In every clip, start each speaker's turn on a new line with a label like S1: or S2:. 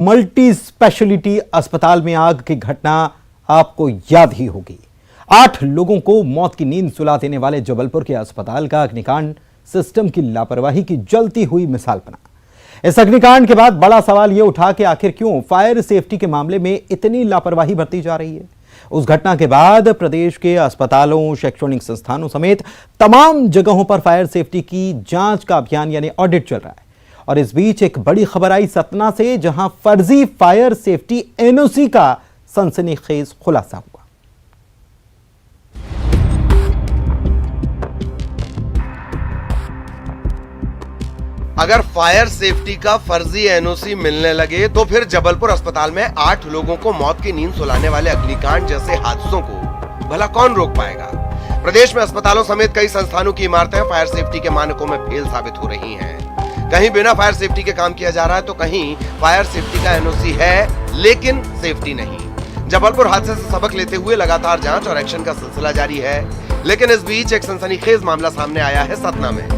S1: Multi speciality अस्पताल में आग की घटना आपको याद ही होगी। 8 लोगों को मौत की नींद सुला देने वाले जबलपुर के अस्पताल का अग्निकांड सिस्टम की लापरवाही की जलती हुई मिसाल बना। इस अग्निकांड के बाद बड़ा सवाल यह उठा कि आखिर क्यों फायर सेफ्टी के मामले में इतनी लापरवाही बरती जा रही है। उस घटना के बाद प्रदेश के अस्पतालों, शैक्षणिक संस्थानों समेत तमाम जगहों पर फायर सेफ्टी की जांच का अभियान यानी ऑडिट चल रहा है। और इस बीच एक बड़ी खबर आई सतना से, जहां फर्जी फायर सेफ्टी एनओसी का सनसनीखेज खुलासा हुआ।
S2: अगर फायर सेफ्टी का फर्जी एनओसी मिलने लगे तो फिर जबलपुर अस्पताल में 8 लोगों को मौत की नींद सुलाने वाले अग्निकांड जैसे हादसों को भला कौन रोक पाएगा। प्रदेश में अस्पतालों समेत कई संस्थानों की इमारतें फायर सेफ्टी के मानकों में फेल साबित हो रही हैं। कहीं बिना फायर सेफ्टी के काम किया जा रहा है तो कहीं फायर सेफ्टी का एनओसी है लेकिन सेफ्टी नहीं। जबलपुर हादसे से सबक लेते हुए लगातार जांच और एक्शन का सिलसिला जारी है, लेकिन इस बीच एक सनसनीखेज मामला सामने आया है सतना में।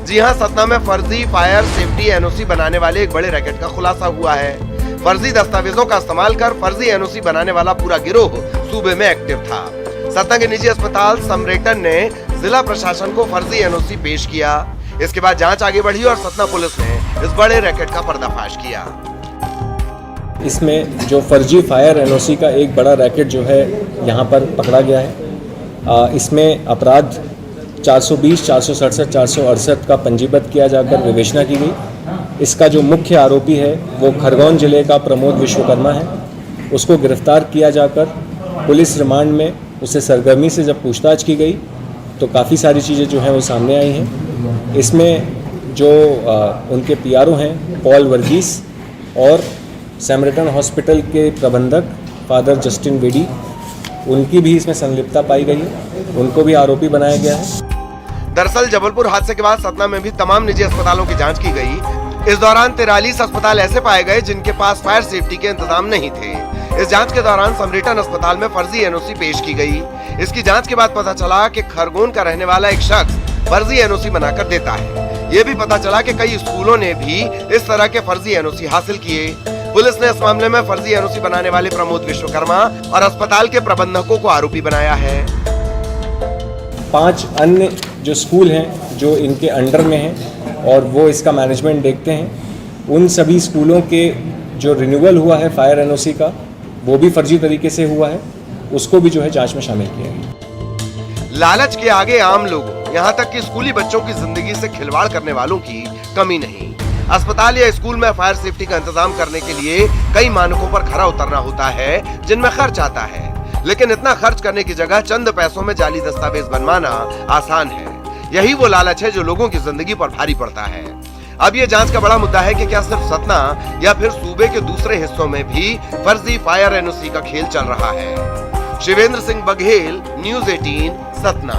S2: जी हां, सतना में फर्जी फायर सेफ्टी एनओसी बनाने वाले एक बड़े रैकेट का खुलासा हुआ है। फर्जी दस्तावेजों का इस्तेमाल कर फर्जी एनओसी बनाने वाला पूरा गिरोह सूबे में एक्टिव था। सतना के निजी अस्पताल समरेटन ने जिला प्रशासन को फर्जी एनओसी पेश किया। इसके बाद जांच आगे बढ़ी और सतना पुलिस ने इस बड़े रैकेट का पर्दाफाश किया।
S3: इसमें जो फर्जी फायर एनओसी का एक बड़ा रैकेट जो है यहाँ पर पकड़ा गया है। इसमें अपराध 420, 467, 468 का पंजीबद्ध किया जाकर विवेचना की गई। इसका जो मुख्य आरोपी है वो खरगोन जिले का प्रमोद विश्वकर्मा है। उसको गिरफ्तार किया जाकर पुलिस रिमांड में उसे सरगर्मी से जब पूछताछ की गई तो काफ़ी सारी चीज़ें जो हैं वो सामने आई हैं। इसमें जो उनके पीआरओ हैं पॉल वर्गीस और सैमरिटन हॉस्पिटल के प्रबंधक फादर जस्टिन वेडी, उनकी भी इसमें संलिप्तता पाई गई है। उनको भी आरोपी बनाया गया है।
S2: दरअसल जबलपुर हादसे के बाद सतना में भी तमाम निजी अस्पतालों की जांच की गई। इस दौरान 43 अस्पताल ऐसे पाए गए जिनके पास फायर सेफ्टी के इंतजाम नहीं थे। इस जांच के दौरान समरेटन अस्पताल में फर्जी एनओसी पेश की गई। इसकी जांच के बाद पता चला कि खरगोन का रहने वाला एक शख्स फर्जी एनओसी बनाकर देता है। ये भी पता चला कि कई स्कूलों ने भी इस तरह के फर्जी एनओसी हासिल किए। पुलिस ने इस मामले में फर्जी एनओसी बनाने वाले प्रमोद विश्वकर्मा और अस्पताल के प्रबंधकों को आरोपी बनाया है।
S3: 5 अन्य जो स्कूल हैं जो इनके अंडर में हैं और वो इसका मैनेजमेंट देखते हैं, उन सभी स्कूलों के जो रिन्यूअल हुआ है फायर एनओसी का वो भी फर्जी तरीके से हुआ है। उसको भी जो है जांच में शामिल किया है।
S2: लालच के आगे आम लोगों, यहाँ तक कि स्कूली बच्चों की जिंदगी से खिलवाड़ करने वालों की कमी नहीं। अस्पताल या स्कूल में फायर सेफ्टी का इंतजाम करने के लिए कई मानकों पर खरा उतरना होता है जिनमें खर्च आता है, लेकिन इतना खर्च करने की जगह चंद पैसों में जाली दस्तावेज बनवाना आसान है। यही वो लालच है जो लोगों की जिंदगी पर भारी पड़ता है। अब ये जांच का बड़ा मुद्दा है कि क्या सिर्फ सतना या फिर सूबे के दूसरे हिस्सों में भी फर्जी फायर एनओसी का खेल चल रहा है। शिवेंद्र सिंह बघेल, न्यूज़ 18 सतना।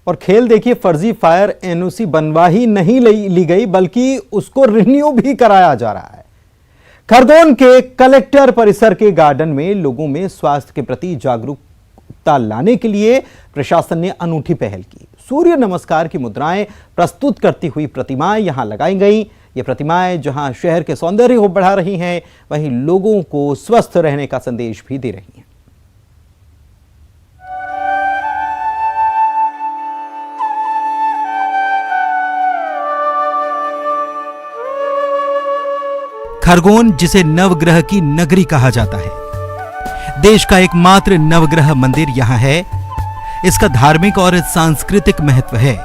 S1: और खेल देखिए, फर्जी फायर एनओसी बनवा ही नहीं ली गई बल्कि उसको रिन्यू भी कराया जा रहा है। खरगोन के कलेक्टर परिसर के गार्डन में लोगों में स्वास्थ्य के प्रति जागरूकता लाने के लिए प्रशासन ने अनूठी पहल की। सूर्य नमस्कार की मुद्राएं प्रस्तुत करती हुई प्रतिमाएं यहां लगाई गई। ये प्रतिमाएं जहां शहर के सौंदर्य को बढ़ा रही हैं, वहीं लोगों को स्वस्थ रहने का संदेश भी दे रही हैं। खरगोन, जिसे नवग्रह की नगरी कहा जाता है, देश का एकमात्र नवग्रह मंदिर यहां है। इसका धार्मिक और सांस्कृतिक महत्व है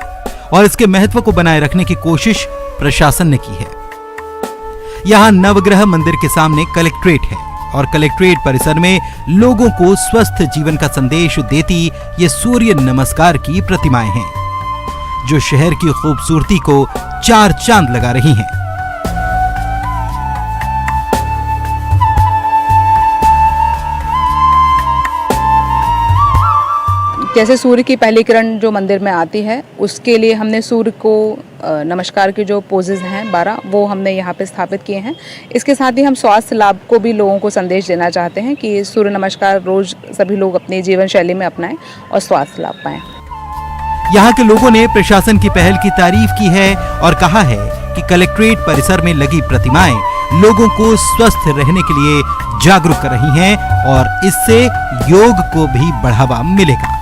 S1: और इसके महत्व को बनाए रखने की कोशिश प्रशासन ने की है। यहां नवग्रह मंदिर के सामने कलेक्ट्रेट है और कलेक्ट्रेट परिसर में लोगों को स्वस्थ जीवन का संदेश देती ये सूर्य नमस्कार की प्रतिमाएं हैं, जो शहर की खूबसूरती को 4 चांद लगा रही हैं।
S4: जैसे सूर्य की पहली किरण जो मंदिर में आती है, उसके लिए हमने सूर्य को नमस्कार के जो पोजेज हैं 12 वो हमने यहाँ पे स्थापित किए हैं। इसके साथ ही हम स्वास्थ्य लाभ को भी लोगों को संदेश देना चाहते हैं कि सूर्य नमस्कार रोज सभी लोग अपनी जीवन शैली में अपनाएं और स्वास्थ्य लाभ पाएं।
S1: यहाँ के लोगों ने प्रशासन की पहल की तारीफ की है और कहा है कि कलेक्ट्रेट परिसर में लगी प्रतिमाएं लोगों को स्वस्थ रहने के लिए जागरूक कर रही हैं और इससे योग को भी बढ़ावा मिलेगा।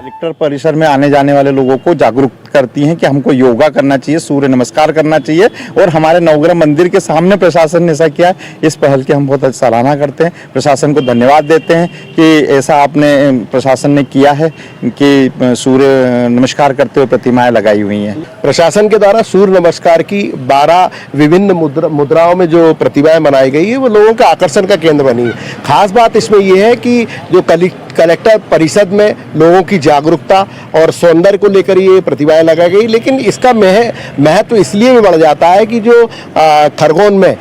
S5: कलेक्टर परिसर में आने जाने वाले लोगों को जागरूक करती हैं कि हमको योगा करना चाहिए, सूर्य नमस्कार करना चाहिए और हमारे नवग्रह मंदिर के सामने प्रशासन ने ऐसा किया है। इस पहल की हम बहुत सराहना करते हैं, प्रशासन को धन्यवाद देते हैं कि ऐसा आपने प्रशासन ने किया है कि सूर्य नमस्कार करते हुए प्रतिमाएं लगाई हुई हैं।
S6: प्रशासन के द्वारा सूर्य नमस्कार की 12 विभिन्न मुद्राओं में जो प्रतिमाएं बनाई गई है वो लोगों के आकर्षण का केंद्र बनी है। खास बात इसमें यह है कि जो कलेक्टर परिषद में लोगों की जागरूकता और सौंदर्य को लेकर ये प्रतिमाएं लगाई गई, लेकिन इसका महत्व इसलिए भी बढ़ जाता है कि जो खरगोन में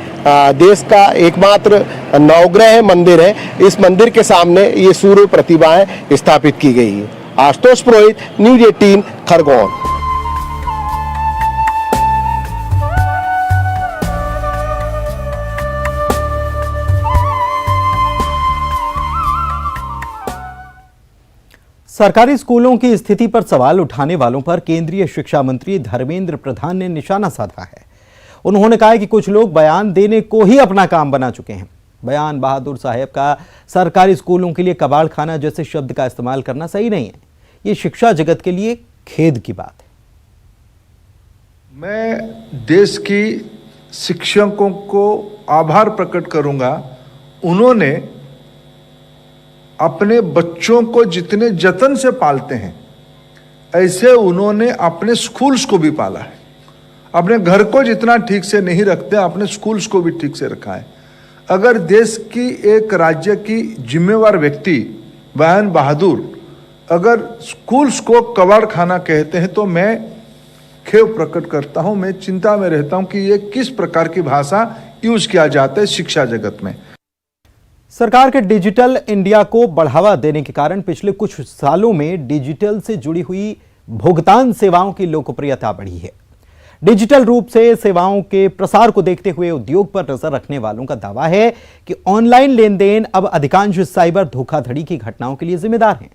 S6: देश का एकमात्र नवग्रह मंदिर है, इस मंदिर के सामने ये सूर्य प्रतिमाएं स्थापित की गई है। आशुतोष पुरोहित, न्यूज़ 18 खरगोन।
S1: सरकारी स्कूलों की स्थिति पर सवाल उठाने वालों पर केंद्रीय शिक्षा मंत्री धर्मेंद्र प्रधान ने निशाना साधा है। उन्होंने कहा कि कुछ लोग बयान देने को ही अपना काम बना चुके हैं। बयान बहादुर साहब का सरकारी स्कूलों के लिए कबाड़ खाना जैसे शब्द का इस्तेमाल करना सही नहीं है। ये शिक्षा जगत के लिए खेद की बात है।
S7: मैं देश की शिक्षकों को आभार प्रकट करूंगा। उन्होंने अपने बच्चों को जितने जतन से पालते हैं, ऐसे उन्होंने अपने स्कूल्स को भी पाला है। अपने घर को जितना ठीक से नहीं रखते, अपने स्कूल्स को भी ठीक से रखा है। अगर देश की एक राज्य की जिम्मेवार व्यक्ति बयान बहादुर अगर स्कूल्स को कबाड़ खाना कहते हैं तो मैं खेद प्रकट करता हूं। मैं चिंता में रहता हूं कि ये किस प्रकार की भाषा यूज किया जाता है शिक्षा जगत में।
S1: सरकार के डिजिटल इंडिया को बढ़ावा देने के कारण पिछले कुछ सालों में डिजिटल से जुड़ी हुई भुगतान सेवाओं की लोकप्रियता बढ़ी है। डिजिटल रूप से सेवाओं के प्रसार को देखते हुए उद्योग पर नजर रखने वालों का दावा है कि ऑनलाइन लेन देन अब अधिकांश साइबर धोखाधड़ी की घटनाओं के लिए जिम्मेदार हैं।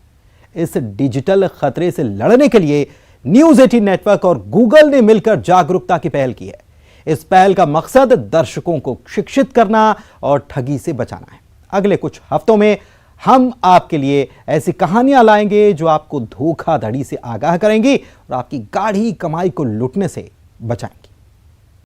S1: इस डिजिटल खतरे से लड़ने के लिए न्यूज़ 18 नेटवर्क और गूगल ने मिलकर जागरूकता की पहल की है। इस पहल का मकसद दर्शकों को शिक्षित करना और ठगी से बचाना है। अगले कुछ हफ्तों में हम आपके लिए ऐसी कहानियां लाएंगे जो आपको धोखाधड़ी से आगाह करेंगी और आपकी गाढ़ी कमाई को लूटने से बचाएंगी।